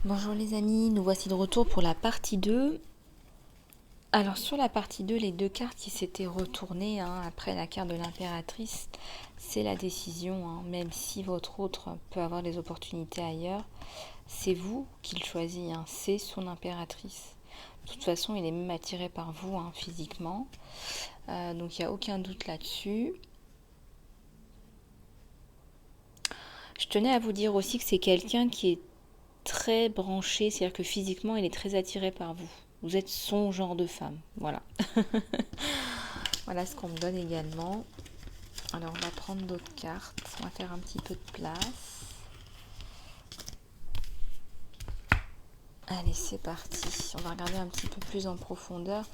Bonjour les amis, nous voici de retour pour la partie 2. Alors sur la partie 2, les deux cartes qui s'étaient retournées après la carte de l'impératrice, c'est la décision, même si votre autre peut avoir des opportunités ailleurs, c'est vous qui le choisit, c'est son impératrice. De toute façon, il est même attiré par vous physiquement, donc il n'y a aucun doute là-dessus. Je tenais à vous dire aussi que c'est quelqu'un qui est très branché, c'est-à-dire que physiquement, il est très attiré par vous. Vous êtes son genre de femme, voilà. Voilà ce qu'on me donne également. Alors, on va prendre d'autres cartes. On va faire un petit peu de place. Allez, c'est parti. On va regarder un petit peu plus en profondeur.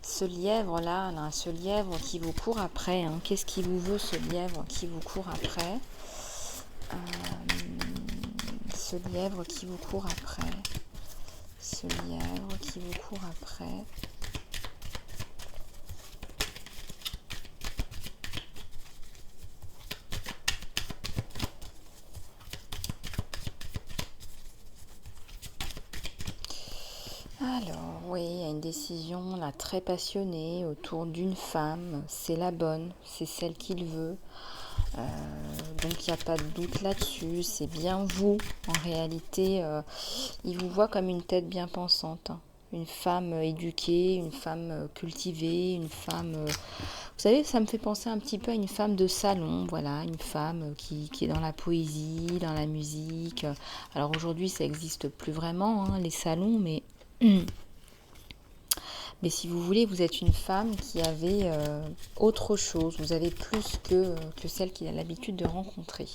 Ce lièvre-là, ce lièvre qui vous court après. Qu'est-ce qui vous veut, ce lièvre qui vous court après Ce lièvre qui vous court après. Ce lièvre qui vous court après. Alors, oui, il y a une décision là très passionnée autour d'une femme. C'est la bonne, c'est celle qu'il veut. Donc, il n'y a pas de doute là-dessus. C'est bien vous. En réalité, il vous voit comme une tête bien pensante. Une femme éduquée, une femme cultivée, une femme... vous savez, ça me fait penser un petit peu à une femme de salon, voilà, une femme qui est dans la poésie, dans la musique. Alors aujourd'hui, ça n'existe plus vraiment, les salons, mais si vous voulez, vous êtes une femme qui avait autre chose. Vous avez plus que celle qu'il a l'habitude de rencontrer.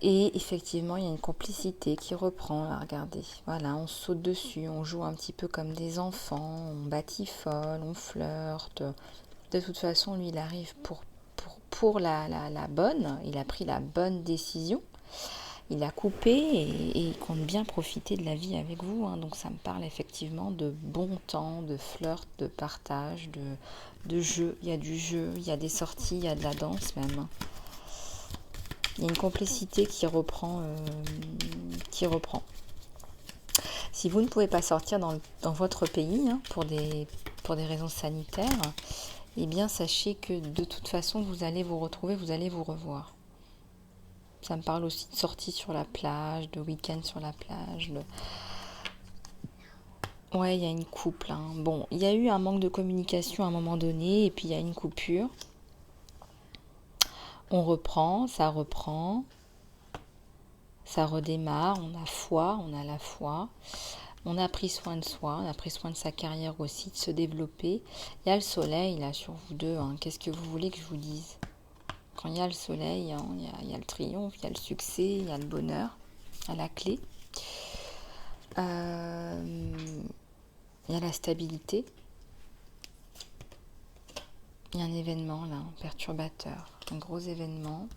Et effectivement, il y a une complicité qui reprend, là, regardez. Voilà, on saute dessus, on joue un petit peu comme des enfants, on batifole, on flirte. De toute façon, lui, il arrive pour la bonne. Il a pris la bonne décision. Il a coupé et il compte bien profiter de la vie avec vous. Donc ça me parle effectivement de bon temps, de flirt, de partage, de jeu. Il y a du jeu, il y a des sorties, il y a de la danse même. Il y a une complicité qui reprend. Si vous ne pouvez pas sortir dans votre pays pour des raisons sanitaires, eh bien sachez que de toute façon vous allez vous retrouver, vous allez vous revoir. Ça me parle aussi de sortie sur la plage, de week-end sur la plage. Ouais, il y a une couple. Bon, il y a eu un manque de communication à un moment donné, et puis il y a une coupure. On reprend, ça redémarre, on a la foi. On a pris soin de soi, on a pris soin de sa carrière aussi, de se développer. Il y a le soleil là sur vous deux. Qu'est-ce que vous voulez que je vous dise? Quand il y a le soleil, il y a le triomphe, il y a le succès, il y a le bonheur à la clé. Il y a la stabilité. Il y a un événement là, un perturbateur, un gros événement.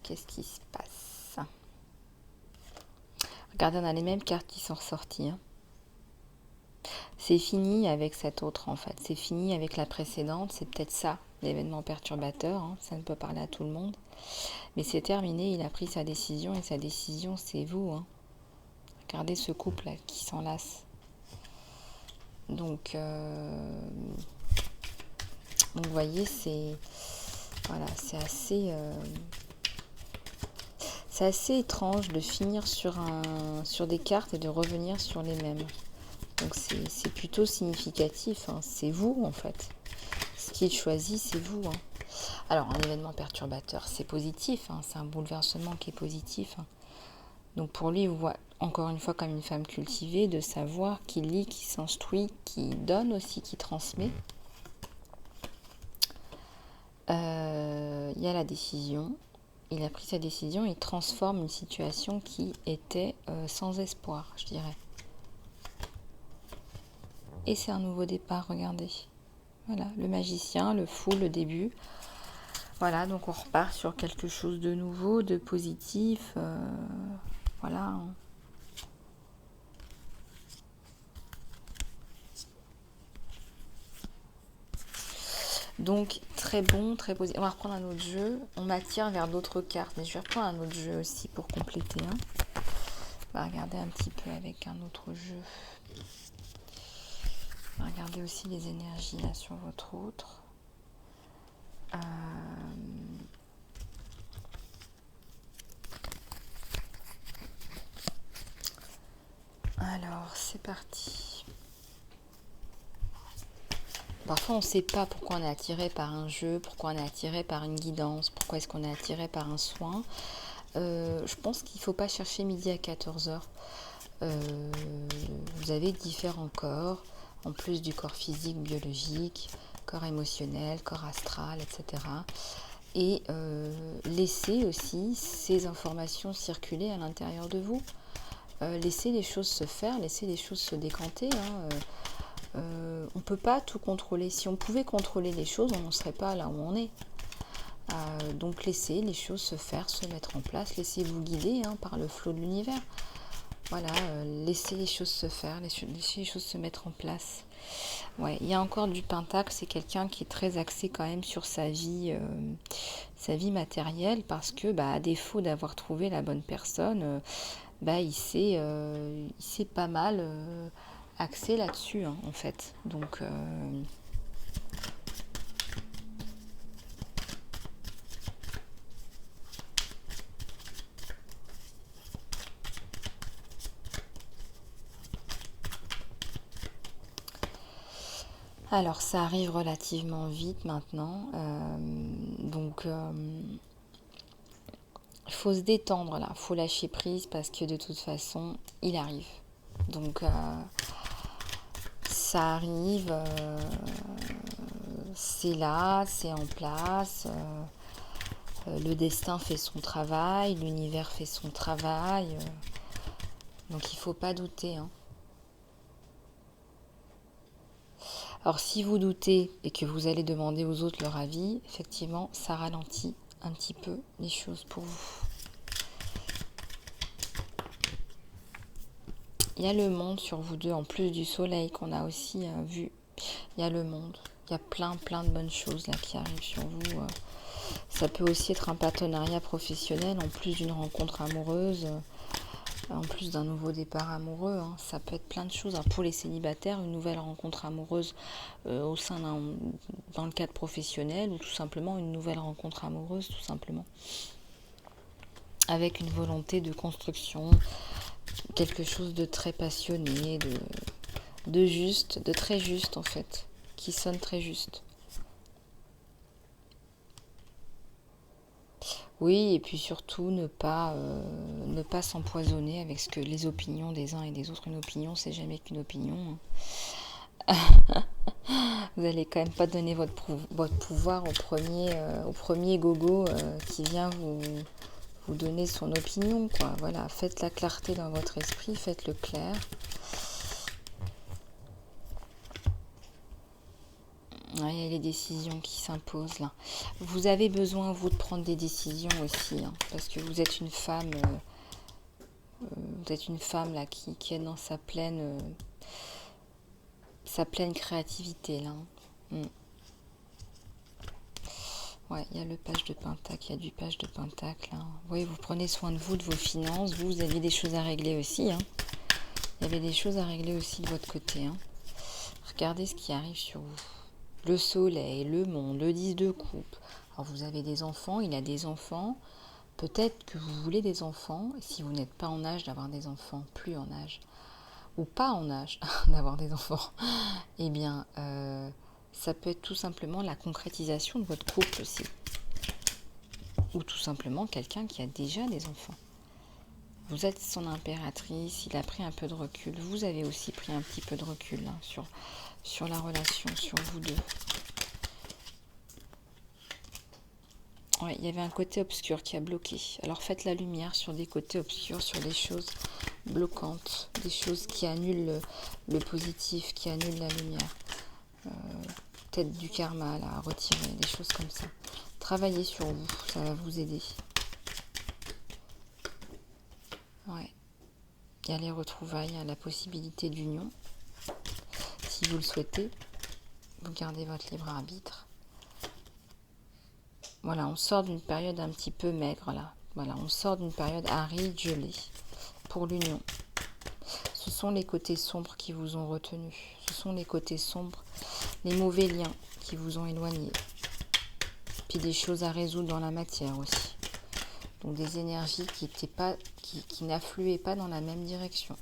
Qu'est-ce qui se passe? Regardez, on a les mêmes cartes qui sont ressorties. C'est fini avec cette autre en fait. C'est fini avec la précédente. C'est peut-être ça, l'événement perturbateur. Ça ne peut parler à tout le monde. Mais c'est terminé. Il a pris sa décision et sa décision, c'est vous. Regardez ce couple là qui s'enlace. Donc, vous voyez, c'est voilà, c'est assez étrange de finir sur des cartes et de revenir sur les mêmes. Donc c'est plutôt significatif. C'est vous en fait. Ce qui est choisi, c'est vous. Alors un événement perturbateur, c'est positif. C'est un bouleversement qui est positif. Donc pour lui, il vous voit encore une fois comme une femme cultivée, de savoir, qui lit, qui s'instruit, qui donne aussi, qui transmet. Il y a la décision. Il a pris sa décision, il transforme une situation qui était sans espoir, je dirais. Et c'est un nouveau départ, regardez. Voilà, le magicien, le fou, le début. Voilà, donc on repart sur quelque chose de nouveau, de positif. Voilà. Donc très bon, très positif. On va reprendre un autre jeu. On m'attire vers d'autres cartes, mais je vais reprendre un autre jeu aussi pour compléter. On va regarder un petit peu avec un autre jeu. On va regarder aussi les énergies là sur votre autre. Alors, c'est parti. Parfois, on ne sait pas pourquoi on est attiré par un jeu, pourquoi on est attiré par une guidance, pourquoi est-ce qu'on est attiré par un soin. Je pense qu'il ne faut pas chercher midi à 14h. Vous avez différents corps, en plus du corps physique, biologique, corps émotionnel, corps astral, etc. Et laissez aussi ces informations circuler à l'intérieur de vous. Laissez les choses se faire, laissez les choses se décanter. On ne peut pas tout contrôler. Si on pouvait contrôler les choses, on n'en serait pas là où on est. Donc laissez les choses se faire, se mettre en place. Laissez-vous guider par le flot de l'univers. Voilà, laissez les choses se faire, laissez les choses se mettre en place. Ouais, il y a encore du pentacle, c'est quelqu'un qui est très axé quand même sur sa vie matérielle, parce que à défaut d'avoir trouvé la bonne personne, il s'est pas mal axé là-dessus en fait. Donc alors ça arrive relativement vite maintenant, donc il faut se détendre là, il faut lâcher prise parce que de toute façon il arrive. Donc ça arrive, c'est là, c'est en place, le destin fait son travail, l'univers fait son travail, donc il ne faut pas douter. Alors si vous doutez et que vous allez demander aux autres leur avis, effectivement, ça ralentit un petit peu les choses pour vous. Il y a le monde sur vous deux, en plus du soleil qu'on a aussi vu. Il y a le monde. Il y a plein de bonnes choses là qui arrivent sur vous. Ça peut aussi être un partenariat professionnel, en plus d'une rencontre amoureuse, en plus d'un nouveau départ amoureux. Ça peut être plein de choses. Pour les célibataires, une nouvelle rencontre amoureuse dans le cadre professionnel, ou tout simplement une nouvelle rencontre amoureuse, tout simplement. Avec une volonté de construction, quelque chose de très passionné, de juste, de très juste en fait, qui sonne très juste. Oui, et puis surtout ne pas s'empoisonner avec les opinions des uns et des autres. Une opinion, c'est jamais qu'une opinion. Vous n'allez quand même pas donner votre pouvoir au premier gogo qui vient vous donner son opinion, quoi. Voilà, faites la clarté dans votre esprit, faites-le clair. Ouais, il y a les décisions qui s'imposent là. Vous avez besoin, vous, de prendre des décisions aussi, parce que vous êtes une femme, là qui est dans sa pleine créativité là. Ouais, il y a le page de pentacle, il y a du page de pentacle. Oui, vous prenez soin de vous, de vos finances. Vous aviez des choses à régler aussi. Il y avait des choses à régler aussi de votre côté. Regardez ce qui arrive sur vous. Le soleil, le monde, le 10 de coupe. Alors vous avez des enfants, il a des enfants. Peut-être que vous voulez des enfants. Si vous n'êtes pas en âge d'avoir des enfants, plus en âge, ou pas en âge d'avoir des enfants, eh bien, ça peut être tout simplement la concrétisation de votre couple aussi. Ou tout simplement quelqu'un qui a déjà des enfants. Vous êtes son impératrice, il a pris un peu de recul. Vous avez aussi pris un petit peu de recul sur la relation, sur vous deux. Ouais, il y avait un côté obscur qui a bloqué. Alors faites la lumière sur des côtés obscurs, sur des choses bloquantes, des choses qui annulent le positif, qui annulent la lumière. Peut-être du karma là, à retirer, des choses comme ça. Travaillez sur vous, ça va vous aider. Ouais. Il y a les retrouvailles, il y a la possibilité d'union. Si vous le souhaitez, vous gardez votre libre arbitre. Voilà, on sort d'une période un petit peu maigre là. Voilà, on sort d'une période aride, gelée. pour l'union. Ce sont les côtés sombres qui vous ont retenu. Ce sont les côtés sombres, les mauvais liens qui vous ont éloigné. Puis des choses à résoudre dans la matière aussi. Donc des énergies qui n'affluaient pas dans la même direction.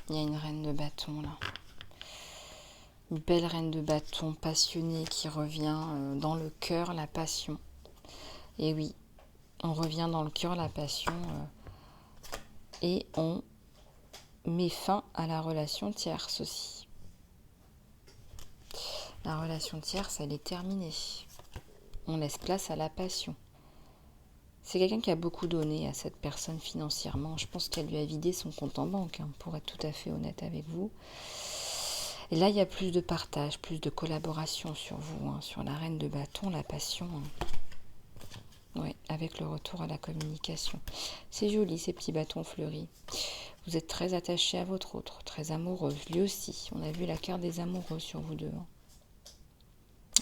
Il y a une reine de bâton là. Une belle reine de bâton passionnée qui revient dans le cœur, la passion. Et oui, on revient dans le cœur, la passion et on met fin à la relation tierce aussi. La relation tierce, elle est terminée. On laisse place à la passion. C'est quelqu'un qui a beaucoup donné à cette personne financièrement. Je pense qu'elle lui a vidé son compte en banque, pour être tout à fait honnête avec vous. Et là, il y a plus de partage, plus de collaboration sur vous, sur la reine de bâton, la passion. Oui, avec le retour à la communication. C'est joli, ces petits bâtons fleuris. Vous êtes très attaché à votre autre, très amoureuse. Lui aussi, on a vu la carte des amoureux sur vous deux.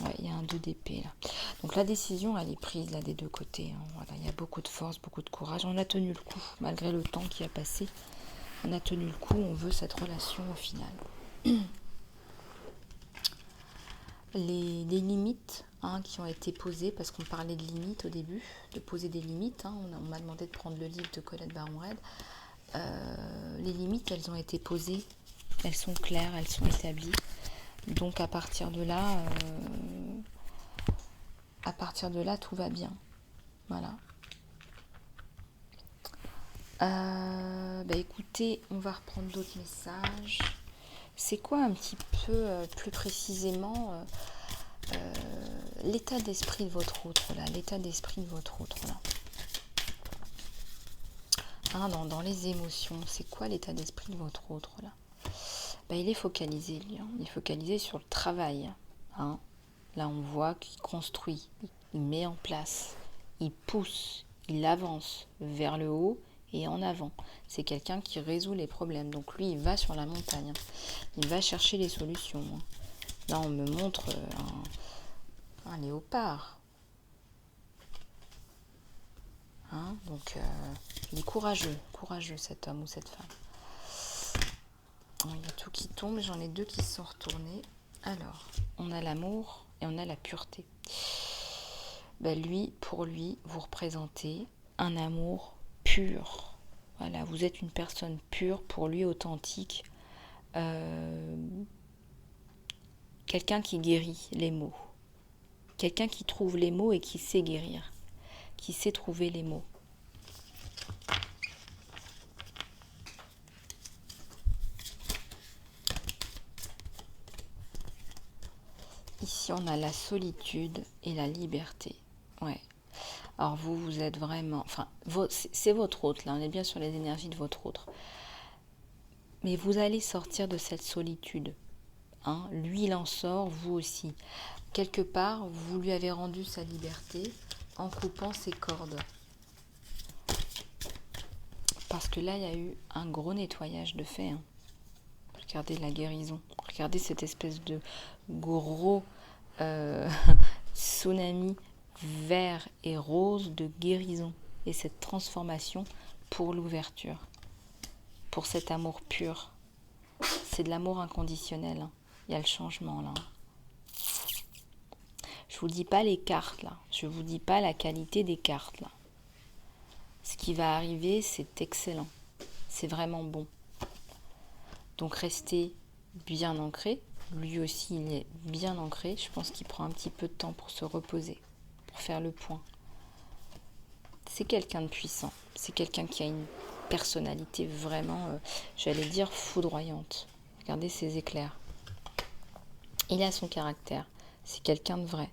Ouais, il y a un 2 d'épée là. Donc la décision, elle est prise là des deux côtés. Voilà, il y a beaucoup de force, beaucoup de courage. On a tenu le coup, malgré le temps qui a passé. On a tenu le coup, on veut cette relation au final. Les limites qui ont été posées, parce qu'on parlait de limites au début, de poser des limites. On m'a demandé de prendre le livre de Colette Baron-Red. Les limites, elles ont été posées, elles sont claires, elles sont établies. Donc à partir de là, tout va bien. Voilà. Écoutez, on va reprendre d'autres messages. C'est quoi un petit peu plus précisément l'état d'esprit de votre autre là, l'état d'esprit de votre autre là. Dans les émotions, c'est quoi l'état d'esprit de votre autre là? Il est focalisé lui, il est focalisé sur le travail. Là on voit qu'il construit, il met en place, il pousse, il avance vers le haut et en avant. C'est quelqu'un qui résout les problèmes. Donc lui, il va sur la montagne. Il va chercher les solutions. Là, on me montre un léopard. Donc, il est courageux cet homme ou cette femme. Il y a tout qui tombe. J'en ai 2 qui se sont retournés. Alors, on a l'amour et on a la pureté. Pour lui, vous représentez un amour pur. Voilà, vous êtes une personne pure, pour lui authentique. Quelqu'un qui guérit les mots. Quelqu'un qui trouve les mots et qui sait guérir. Qui sait trouver les mots. Ici, on a la solitude et la liberté. Ouais. Alors vous êtes vraiment... c'est votre autre, là. On est bien sur les énergies de votre autre. Mais vous allez sortir de cette solitude. Lui, il en sort, vous aussi. Quelque part, vous lui avez rendu sa liberté en coupant ses cordes. Parce que là, il y a eu un gros nettoyage de fait. Regardez la guérison. Regardez cette espèce de gros tsunami vert et rose de guérison. Et cette transformation pour l'ouverture. Pour cet amour pur. C'est de l'amour inconditionnel. Il y a le changement là. Je vous dis pas les cartes là. Je vous dis pas la qualité des cartes là. Ce qui va arriver, c'est excellent. C'est vraiment bon. Donc restez bien ancré. Lui aussi, il est bien ancré. Je pense qu'il prend un petit peu de temps pour se reposer, pour faire le point. C'est quelqu'un de puissant. C'est quelqu'un qui a une personnalité vraiment, j'allais dire, foudroyante. Regardez ses éclairs. Il a son caractère. C'est quelqu'un de vrai.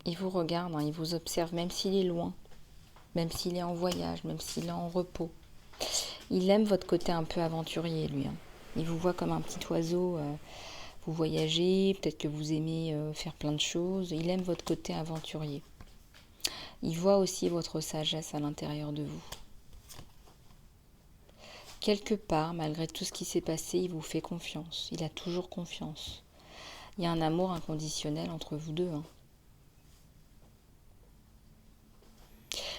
Il vous regarde, il vous observe, même s'il est loin, même s'il est en voyage, même s'il est en repos. Il aime votre côté un peu aventurier, lui. Il vous voit comme un petit oiseau. Vous voyagez, peut-être que vous aimez faire plein de choses. Il aime votre côté aventurier. Il voit aussi votre sagesse à l'intérieur de vous. quelque part, malgré tout ce qui s'est passé, il vous fait confiance. Il a toujours confiance. Il y a un amour inconditionnel entre vous deux.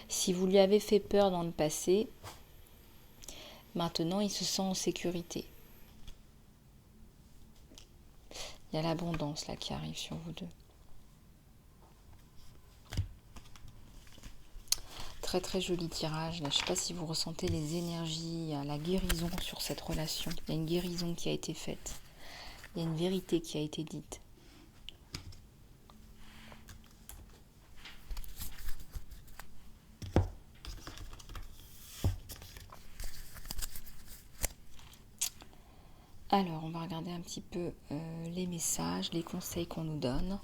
Si vous lui avez fait peur dans le passé, maintenant il se sent en sécurité. Il y a l'abondance là qui arrive sur vous deux. Très très joli tirage. Là, je ne sais pas si vous ressentez les énergies, la guérison sur cette relation. Il y a une guérison qui a été faite. Il y a une vérité qui a été dite. Alors, on va regarder un petit peu les messages, les conseils qu'on nous donne.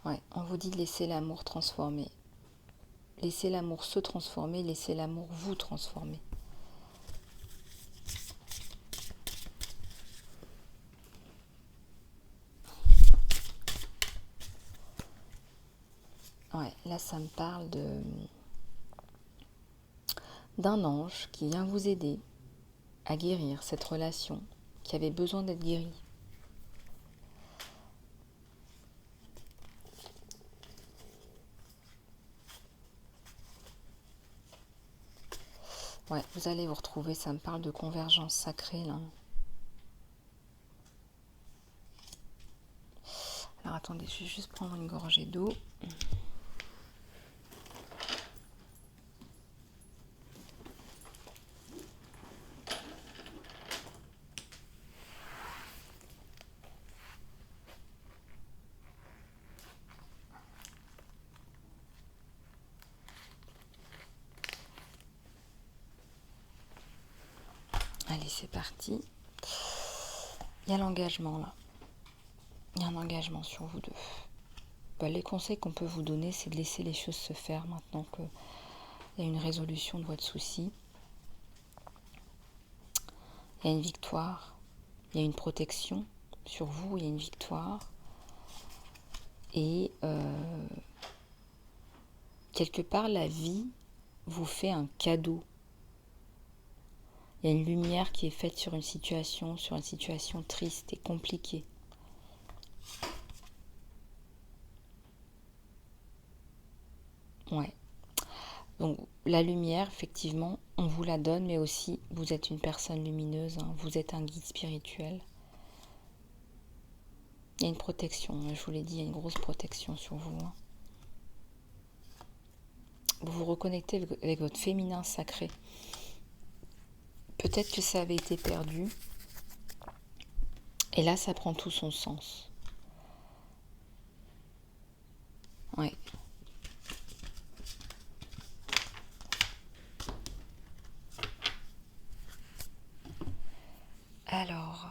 Ouais, on vous dit de laisser l'amour transformer. Laissez l'amour se transformer, laissez l'amour vous transformer. Ouais, là ça me parle d'un ange qui vient vous aider à guérir cette relation qui avait besoin d'être guérie. Ouais, vous allez vous retrouver, ça me parle de convergence sacrée là. Alors attendez, je vais juste prendre une gorgée d'eau. Allez, c'est parti. Il y a l'engagement là. Il y a un engagement sur vous deux. Les conseils qu'on peut vous donner, c'est de laisser les choses se faire maintenant qu'il y a une résolution de votre souci. Il y a une victoire, il y a une protection sur vous, il y a une victoire. Et quelque part, la vie vous fait un cadeau. Il y a une lumière qui est faite sur une situation triste et compliquée. Ouais. Donc la lumière, effectivement, on vous la donne, mais aussi vous êtes une personne lumineuse, vous êtes un guide spirituel. Il y a une protection, je vous l'ai dit, il y a une grosse protection sur vous. Vous vous reconnectez avec votre féminin sacré. Peut-être que ça avait été perdu. Et là, ça prend tout son sens. Ouais. Alors,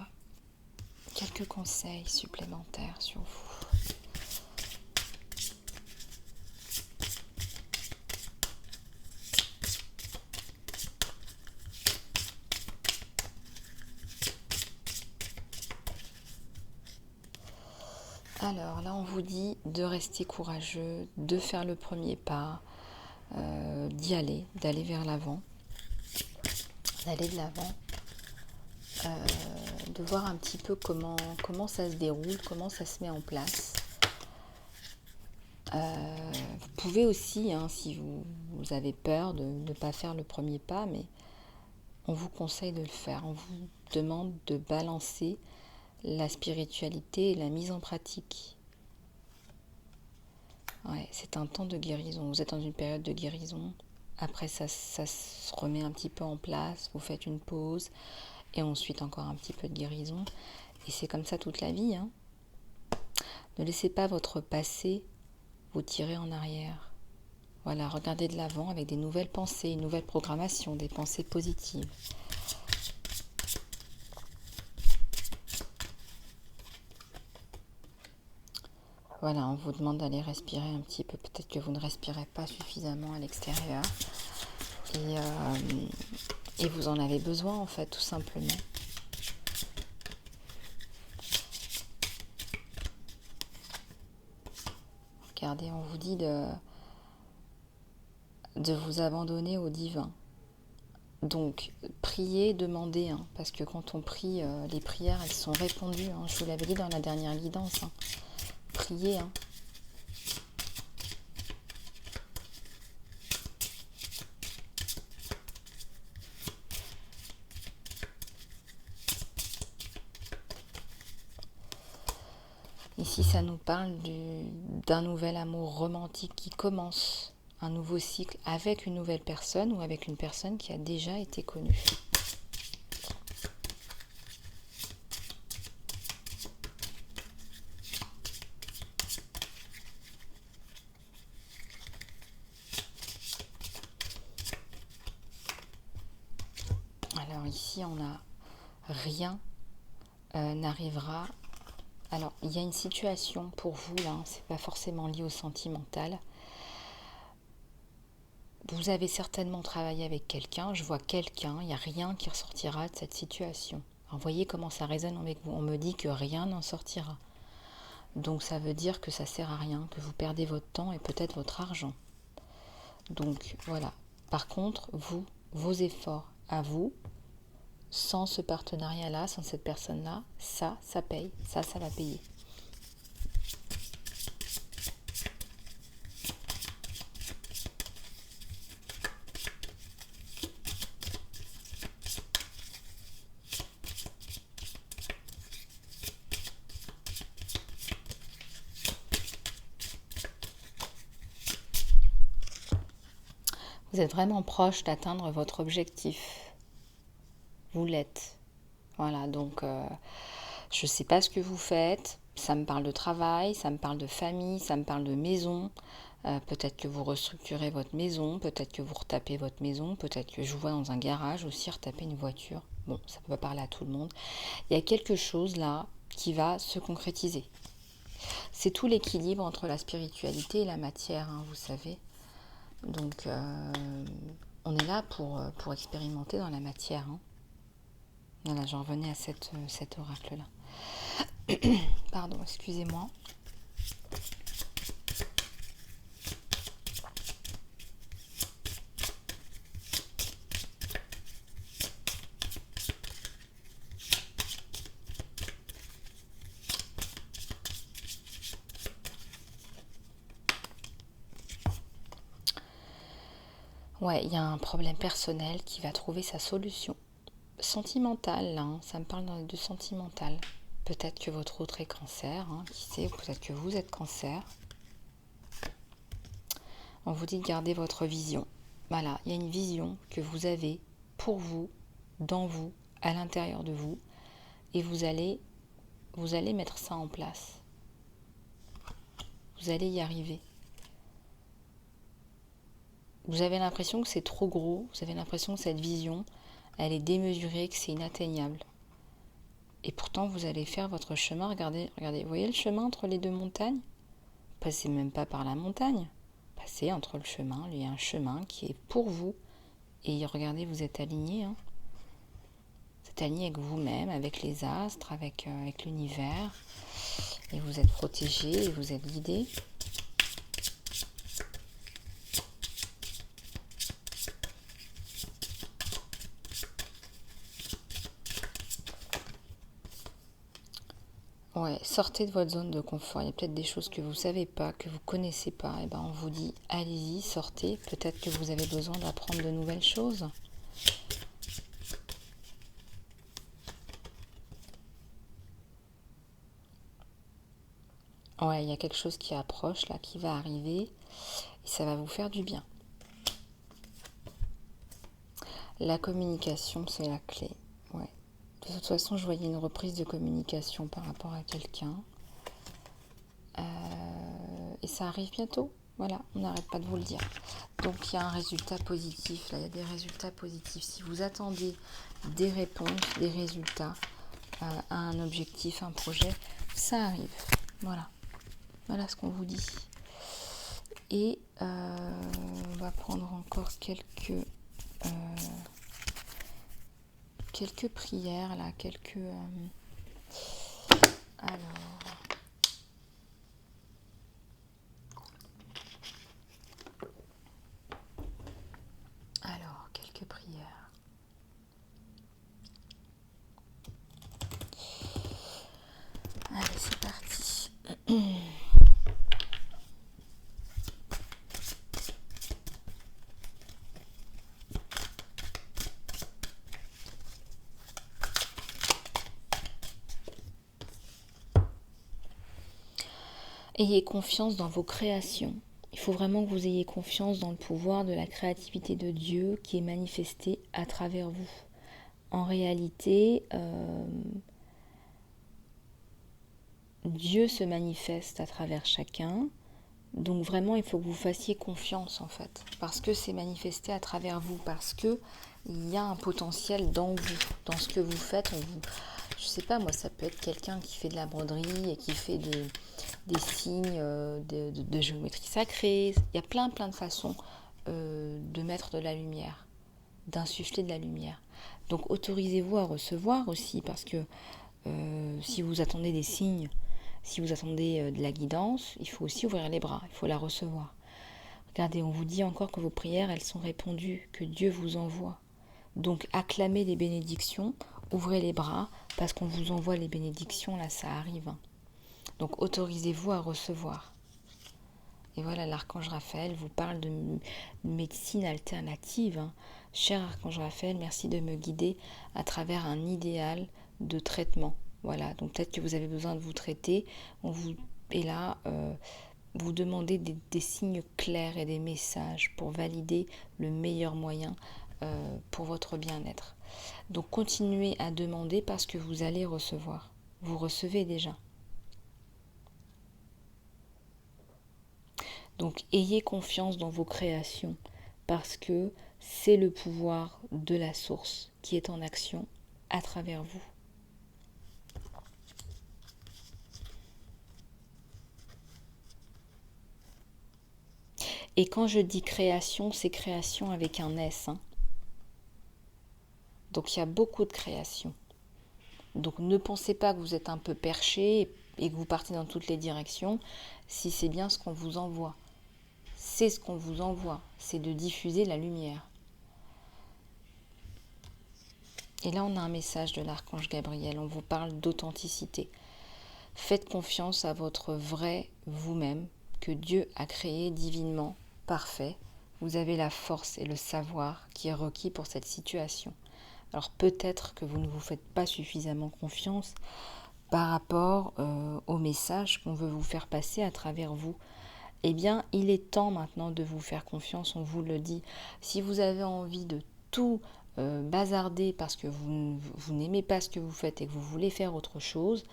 quelques conseils supplémentaires sur vous. Alors là, on vous dit de rester courageux, de faire le premier pas, d'aller vers l'avant, d'aller de l'avant, de voir un petit peu comment ça se déroule, comment ça se met en place. Vous pouvez aussi, si vous avez peur de ne pas faire le premier pas, mais on vous conseille de le faire. On vous demande de balancer la spiritualité et la mise en pratique. Ouais, c'est un temps de guérison. Vous êtes dans une période de guérison. Après, ça se remet un petit peu en place. Vous faites une pause. Et ensuite, encore un petit peu de guérison. Et c'est comme ça toute la vie. Ne laissez pas votre passé vous tirer en arrière. Voilà, regardez de l'avant avec des nouvelles pensées, une nouvelle programmation, des pensées positives. Voilà, on vous demande d'aller respirer un petit peu. Peut-être que vous ne respirez pas suffisamment à l'extérieur. Et vous en avez besoin, en fait, tout simplement. regardez, on vous dit de vous abandonner au divin. Donc, priez, demandez, hein, parce que quand on prie, les prières, elles sont répondues. Hein, je vous l'avais dit dans la dernière guidance. Hein. Priez. Hein. Ici, ça nous parle d'un nouvel amour romantique qui commence, un nouveau cycle avec une nouvelle personne ou avec une personne qui a déjà été connue. Alors ici, on a rien n'arrivera. Alors, il y a une situation pour vous, là, c'est pas forcément lié au sentimental. Vous avez certainement travaillé avec quelqu'un, je vois quelqu'un, il n'y a rien qui ressortira de cette situation. Alors, voyez comment ça résonne avec vous. On me dit que rien n'en sortira. Donc, ça veut dire que ça sert à rien, que vous perdez votre temps et peut-être votre argent. Donc, voilà. Par contre, vos efforts à vous, sans ce partenariat-là, sans cette personne-là, ça paye. Ça va payer. Vous êtes vraiment proche d'atteindre votre objectif. Vous l'êtes. Voilà, donc je ne sais pas ce que vous faites. Ça me parle de travail, ça me parle de famille, ça me parle de maison. Peut-être que vous restructurez votre maison, peut-être que vous retapez votre maison, peut-être que je vous vois dans un garage aussi retaper une voiture. Bon, ça ne peut pas parler à tout le monde. Il y a quelque chose là qui va se concrétiser. C'est tout l'équilibre entre la spiritualité et la matière, hein, vous savez. Donc, on est là pour expérimenter dans la matière. Hein. Voilà, j'en revenais à cet oracle-là. Pardon, excusez-moi. Ouais, il y a un problème personnel qui va trouver sa solution. Sentimental, là, hein, ça me parle de sentimental. Peut-être que votre autre est cancer, hein, qui sait, ou peut-être que vous êtes cancer. On vous dit de garder votre vision. Voilà, il y a une vision que vous avez pour vous, dans vous, à l'intérieur de vous, et vous allez mettre ça en place. Vous allez y arriver. Vous avez l'impression que c'est trop gros, vous avez l'impression que cette vision, elle est démesurée, que c'est inatteignable. Et pourtant, vous allez faire votre chemin. Regardez, vous voyez le chemin entre les deux montagnes ? Passez même pas par la montagne. Passez entre le chemin. Il y a un chemin qui est pour vous. Et regardez, vous êtes aligné. Hein. Vous êtes aligné avec vous-même, avec les astres, avec l'univers. Et vous êtes protégé et vous êtes guidé. Ouais, sortez de votre zone de confort. Il y a peut-être des choses que vous ne savez pas, que vous ne connaissez pas. Et ben on vous dit, allez-y, sortez. Peut-être que vous avez besoin d'apprendre de nouvelles choses. Ouais, il y a quelque chose qui approche, là, qui va arriver. Et ça va vous faire du bien. La communication, c'est la clé. Ouais. De toute façon, je voyais une reprise de communication par rapport à quelqu'un. Et ça arrive bientôt. Voilà, on n'arrête pas de vous le dire. Donc, il y a un résultat positif. Là, il y a des résultats positifs. Si vous attendez des réponses, des résultats à un objectif, un projet, ça arrive. Voilà. Voilà ce qu'on vous dit. Et on va prendre encore quelques prières, là, alors... Allez, c'est parti. Ayez confiance dans vos créations. Il faut vraiment que vous ayez confiance dans le pouvoir de la créativité de Dieu qui est manifesté à travers vous. En réalité, Dieu se manifeste à travers chacun. Donc vraiment, il faut que vous fassiez confiance en fait. Parce que c'est manifesté à travers vous. Parce que il y a un potentiel dans vous. Dans ce que vous faites. Je sais pas, moi, ça peut être quelqu'un qui fait de la broderie et qui fait des signes de géométrie sacrée. Il y a plein de façons de mettre de la lumière, d'insuffler de la lumière. Donc autorisez-vous à recevoir aussi, parce que si vous attendez des signes, si vous attendez de la guidance, il faut aussi ouvrir les bras, il faut la recevoir. Regardez, on vous dit encore que vos prières, elles sont répondues, que Dieu vous envoie. Donc acclamez les bénédictions, ouvrez les bras, parce qu'on vous envoie les bénédictions, là ça arrive. Donc autorisez-vous à recevoir. Et voilà, l'archange Raphaël vous parle de médecine alternative. Cher archange Raphaël, merci de me guider à travers un idéal de traitement. Voilà, donc peut-être que vous avez besoin de vous traiter. Et là, vous demandez des signes clairs et des messages pour valider le meilleur moyen pour votre bien-être. Donc continuez à demander parce que vous allez recevoir. Vous recevez déjà. Donc ayez confiance dans vos créations parce que c'est le pouvoir de la source qui est en action à travers vous. Et quand je dis création, c'est création avec un S. Donc il y a beaucoup de créations. Donc ne pensez pas que vous êtes un peu perché et que vous partez dans toutes les directions si c'est bien ce qu'on vous envoie. C'est ce qu'on vous envoie, c'est de diffuser la lumière. Et là, on a un message de l'archange Gabriel, on vous parle d'authenticité. Faites confiance à votre vrai vous-même que Dieu a créé divinement, parfait. Vous avez la force et le savoir qui est requis pour cette situation. Alors peut-être que vous ne vous faites pas suffisamment confiance par rapport au message qu'on veut vous faire passer à travers vous. Eh bien, il est temps maintenant de vous faire confiance, on vous le dit. Si vous avez envie de tout bazarder parce que vous n'aimez pas ce que vous faites et que vous voulez faire autre chose,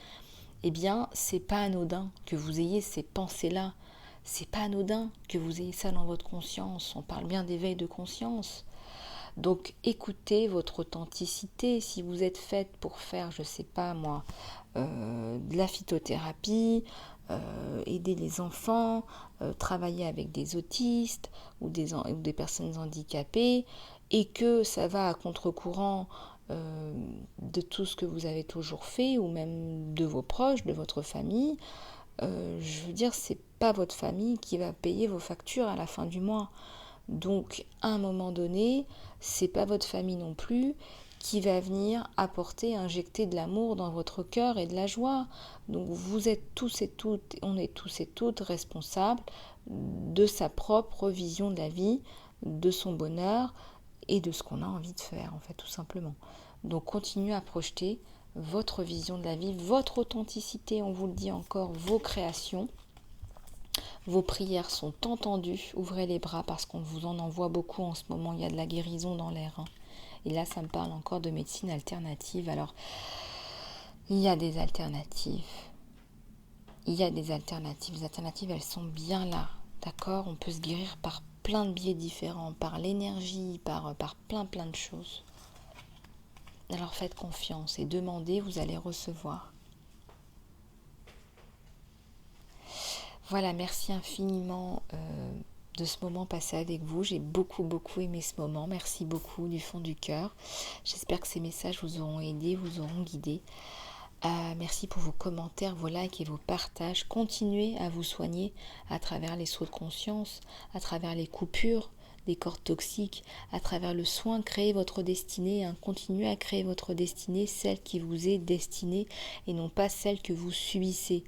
eh bien, c'est pas anodin que vous ayez ces pensées-là. C'est pas anodin que vous ayez ça dans votre conscience. On parle bien d'éveil de conscience. Donc, écoutez votre authenticité. Si vous êtes faite pour faire, je sais pas moi, de la phytothérapie, aider les enfants, travailler avec des autistes ou des personnes handicapées, et que ça va à contre-courant de tout ce que vous avez toujours fait, ou même de vos proches, de votre famille, je veux dire, c'est pas votre famille qui va payer vos factures à la fin du mois. Donc, à un moment donné, c'est pas votre famille non plus qui va venir apporter, injecter de l'amour dans votre cœur et de la joie. Donc, vous êtes tous et toutes, on est tous et toutes responsables de sa propre vision de la vie, de son bonheur et de ce qu'on a envie de faire, en fait, tout simplement. Donc, continuez à projeter votre vision de la vie, votre authenticité, on vous le dit encore, vos créations. Vos prières sont entendues, ouvrez les bras parce qu'on vous en envoie beaucoup en ce moment, il y a de la guérison dans l'air. Et là, ça me parle encore de médecine alternative. Alors, il y a des alternatives. Les alternatives, elles sont bien là, d'accord? On peut se guérir par plein de biais différents, par l'énergie, par plein de choses. Alors faites confiance et demandez, vous allez recevoir. Voilà, merci infiniment de ce moment passé avec vous. J'ai beaucoup aimé ce moment. Merci beaucoup du fond du cœur. J'espère que ces messages vous auront aidé, vous auront guidé. Merci pour vos commentaires, vos likes et vos partages. Continuez à vous soigner à travers les sauts de conscience, à travers les coupures des cordes toxiques, à travers le soin, créez votre destinée, hein, continuez à créer votre destinée, celle qui vous est destinée et non pas celle que vous subissez.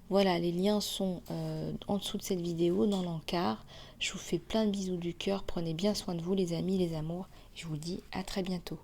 Voilà, les liens sont en dessous de cette vidéo, dans l'encart. Je vous fais plein de bisous du cœur, prenez bien soin de vous les amis, les amours, je vous dis à très bientôt.